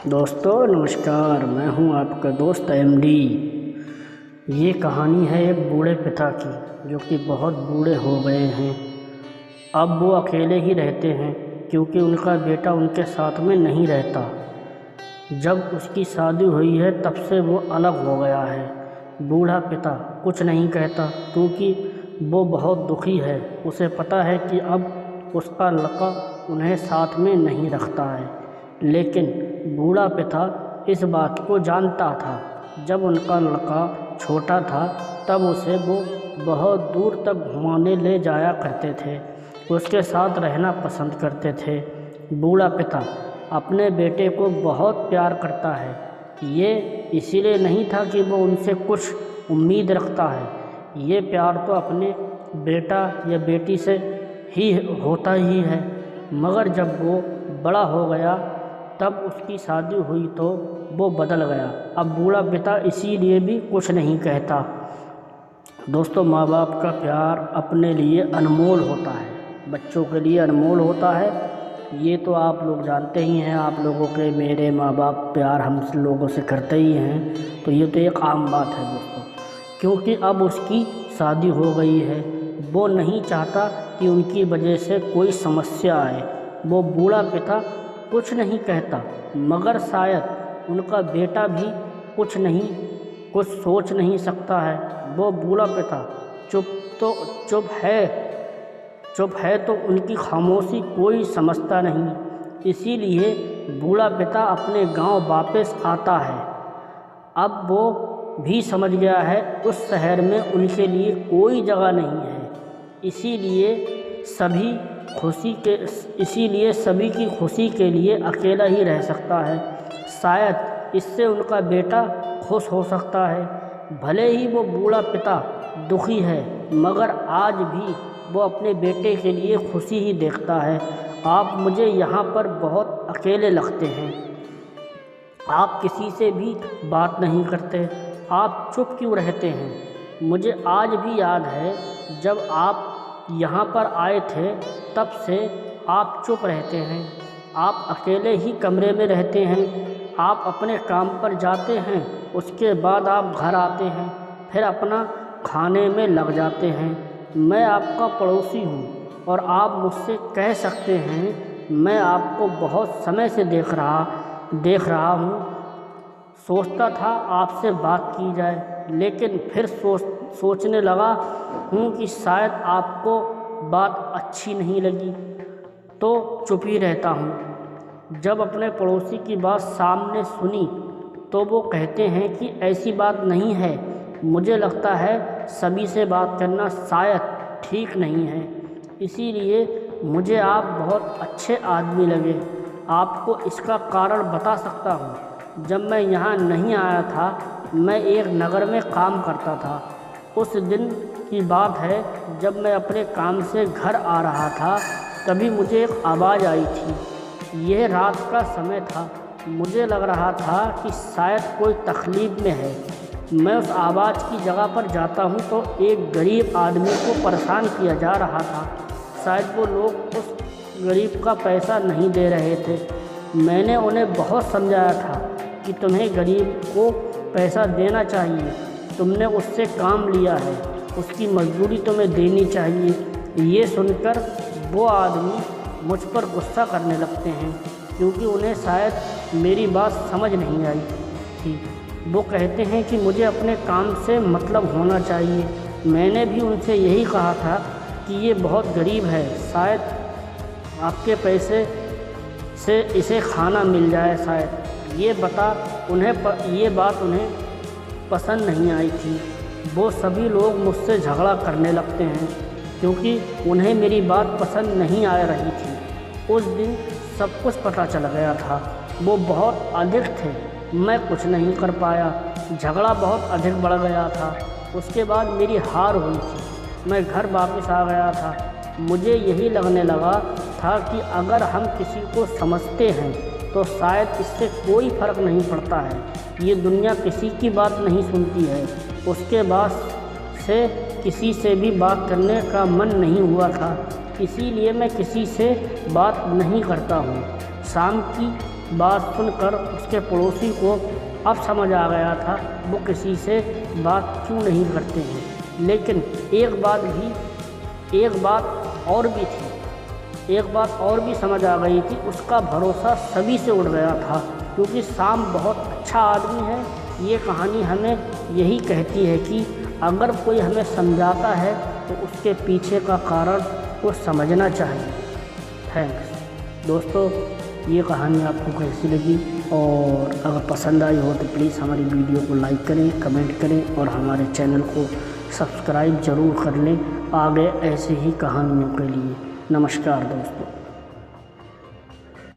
दोस्तों नमस्कार, मैं हूं आपका दोस्त एमडी। ये कहानी है एक बूढ़े पिता की जो कि बहुत बूढ़े हो गए हैं। अब वो अकेले ही रहते हैं क्योंकि उनका बेटा उनके साथ में नहीं रहता। जब उसकी शादी हुई है तब से वो अलग हो गया है। बूढ़ा पिता कुछ नहीं कहता क्योंकि वो बहुत दुखी है। उसे पता है कि अब उसका लड़का उन्हें साथ में नहीं रखता है, लेकिन बूढ़ा पिता इस बात को जानता था। जब उनका लड़का छोटा था तब उसे वो बहुत दूर तक घुमाने ले जाया करते थे, उसके साथ रहना पसंद करते थे। बूढ़ा पिता अपने बेटे को बहुत प्यार करता है। ये इसीलिए नहीं था कि वो उनसे कुछ उम्मीद रखता है, ये प्यार तो अपने बेटा या बेटी से ही होता ही है। मगर जब वो बड़ा हो गया तब उसकी शादी हुई तो वो बदल गया। अब बूढ़ा पिता इसीलिए भी कुछ नहीं कहता। दोस्तों, माँ बाप का प्यार अपने लिए अनमोल होता है, बच्चों के लिए अनमोल होता है। ये तो आप लोग जानते ही हैं। आप लोगों के मेरे माँ बाप प्यार हम लोगों से करते ही हैं, तो ये तो एक आम बात है दोस्तों। क्योंकि अब उसकी शादी हो गई है, वो नहीं चाहता कि उनकी वजह से कोई समस्या आए। वो बूढ़ा पिता कुछ नहीं कहता, मगर शायद उनका बेटा भी कुछ सोच नहीं सकता है। वो बूढ़ा पिता चुप है तो उनकी खामोशी कोई समझता नहीं। इसीलिए बूढ़ा पिता अपने गांव वापस आता है। अब वो भी समझ गया है उस शहर में उनके लिए कोई जगह नहीं है। इसीलिए सभी की खुशी के लिए अकेला ही रह सकता है। शायद इससे उनका बेटा खुश हो सकता है। भले ही वो बूढ़ा पिता दुखी है, मगर आज भी वो अपने बेटे के लिए खुशी ही देखता है। आप मुझे यहाँ पर बहुत अकेले लगते हैं। आप किसी से भी बात नहीं करते, आप चुप क्यों रहते हैं? मुझे आज भी याद है जब आप यहाँ पर आए थे तब से आप चुप रहते हैं। आप अकेले ही कमरे में रहते हैं। आप अपने काम पर जाते हैं, उसके बाद आप घर आते हैं, फिर अपना खाने में लग जाते हैं। मैं आपका पड़ोसी हूँ और आप मुझसे कह सकते हैं मैं आपको बहुत समय से देख रहा हूँ। सोचता था आपसे बात की जाए, लेकिन फिर सोचने लगा हूँ कि शायद आपको बात अच्छी नहीं लगी, तो चुप ही रहता हूँ। जब अपने पड़ोसी की बात सामने सुनी तो वो कहते हैं कि ऐसी बात नहीं है। मुझे लगता है सभी से बात करना शायद ठीक नहीं है, इसीलिए मुझे आप बहुत अच्छे आदमी लगे। आपको इसका कारण बता सकता हूँ। जब मैं यहाँ नहीं आया था, मैं एक नगर में काम करता था। उस दिन की बात है, जब मैं अपने काम से घर आ रहा था तभी मुझे एक आवाज़ आई थी। यह रात का समय था। मुझे लग रहा था कि शायद कोई तकलीफ़ में है। मैं उस आवाज़ की जगह पर जाता हूँ तो एक गरीब आदमी को परेशान किया जा रहा था। शायद वो लोग उस गरीब का पैसा नहीं दे रहे थे। मैंने उन्हें बहुत समझाया था कि तुम्हें गरीब को पैसा देना चाहिए, तुमने उससे काम लिया है, उसकी मजदूरी तुम्हें देनी चाहिए। ये सुनकर वो आदमी मुझ पर गुस्सा करने लगते हैं क्योंकि उन्हें शायद मेरी बात समझ नहीं आई थी। वो कहते हैं कि मुझे अपने काम से मतलब होना चाहिए। मैंने भी उनसे यही कहा था कि ये बहुत गरीब है, शायद आपके पैसे से इसे खाना मिल जाए शायद। ये बात उन्हें पसंद नहीं आई थी। वो सभी लोग मुझसे झगड़ा करने लगते हैं क्योंकि उन्हें मेरी बात पसंद नहीं आ रही थी। उस दिन सब कुछ पता चल गया था। वो बहुत अधिक थे, मैं कुछ नहीं कर पाया। झगड़ा बहुत अधिक बढ़ गया था। उसके बाद मेरी हार हुई थी। मैं घर वापस आ गया था। मुझे यही लगने लगा था कि अगर हम किसी को समझते हैं तो शायद इससे कोई फ़र्क नहीं पड़ता है। ये दुनिया किसी की बात नहीं सुनती है। उसके बाद से किसी से भी बात करने का मन नहीं हुआ था, इसीलिए मैं किसी से बात नहीं करता हूँ। शाम की बात सुनकर उसके पड़ोसी को अब समझ आ गया था वो किसी से बात क्यों नहीं करते हैं। लेकिन एक बात और भी समझ आ गई थी, उसका भरोसा सभी से उड़ गया था, क्योंकि शाम बहुत अच्छा आदमी है। ये कहानी हमें यही कहती है कि अगर कोई हमें समझाता है तो उसके पीछे का कारण को समझना चाहिए। थैंक्स दोस्तों, ये कहानी आपको कैसी लगी, और अगर पसंद आई हो तो प्लीज़ हमारी वीडियो को लाइक करें, कमेंट करें और हमारे चैनल को सब्सक्राइब ज़रूर कर लें आगे ऐसे ही कहानियों के लिए। नमस्कार दोस्तों।